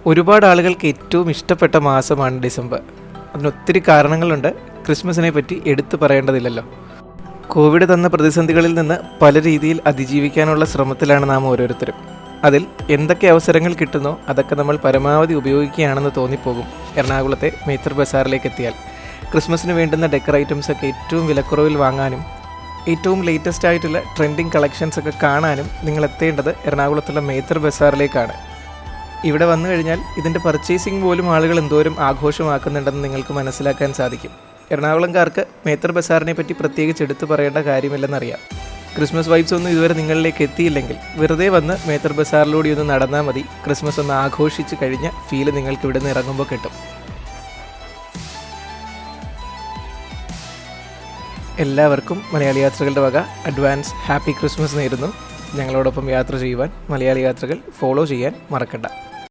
ഒരുപാട് ആളുകൾക്ക് ഏറ്റവും ഇഷ്ടപ്പെട്ട മാസമാണ് ഡിസംബർ. അതിനൊത്തിരി കാരണങ്ങളുണ്ട്. ക്രിസ്മസിനെ പറ്റി എടുത്തു പറയേണ്ടതില്ലല്ലോ. കോവിഡ് തന്ന പ്രതിസന്ധികളിൽ നിന്ന് പല രീതിയിൽ അതിജീവിക്കാനുള്ള ശ്രമത്തിലാണ് നാം ഓരോരുത്തരും. അതിൽ എന്തൊക്കെ അവസരങ്ങൾ കിട്ടുന്നോ അതൊക്കെ നമ്മൾ പരമാവധി ഉപയോഗിക്കുകയാണെന്ന് തോന്നിപ്പോകും. എറണാകുളത്തെ മേത്തർ ബസാറിലേക്ക് എത്തിയാൽ ക്രിസ്മസിന് വേണ്ടുന്ന ഡെക്കർ ഐറ്റംസ് ഒക്കെ ഏറ്റവും വിലക്കുറവിൽ വാങ്ങാനും ഏറ്റവും ലേറ്റസ്റ്റ് ആയിട്ടുള്ള ട്രെൻഡിങ് കളക്ഷൻസ് ഒക്കെ കാണാനും നിങ്ങൾ എത്തേണ്ടത് എറണാകുളത്തുള്ള മേത്തർ ബസാറിലേക്കാണ്. ഇവിടെ വന്നു കഴിഞ്ഞാൽ ഇതിൻ്റെ പർച്ചേസിംഗ് പോലും ആളുകൾ എന്തോരം ആഘോഷമാക്കുന്നുണ്ടെന്ന് നിങ്ങൾക്ക് മനസ്സിലാക്കാൻ സാധിക്കും. എറണാകുളംകാർക്ക് മേത്തർ ബസാറിനെ പറ്റി പ്രത്യേകിച്ച് എടുത്തു പറയേണ്ട കാര്യമില്ലെന്നറിയാം. ക്രിസ്മസ് വൈബ്സ് ഒന്നും ഇതുവരെ നിങ്ങളിലേക്ക് എത്തിയില്ലെങ്കിൽ വെറുതെ വന്ന് മേത്തർ ബസാറിലൂടെ ഒന്ന് നടന്നാൽ മതി. ക്രിസ്മസ് ഒന്ന് ആഘോഷിച്ച് കഴിഞ്ഞ ഫീല് നിങ്ങൾക്ക് ഇവിടെ നിന്ന് ഇറങ്ങുമ്പോൾ കിട്ടും. എല്ലാവർക്കും മലയാളി യാത്രകളുടെ വക അഡ്വാൻസ് ഹാപ്പി ക്രിസ്മസ് നേരുന്നു. ഞങ്ങളോടൊപ്പം യാത്ര ചെയ്യുവാൻ മലയാളി യാത്രകൾ ഫോളോ ചെയ്യാൻ മറക്കണ്ട.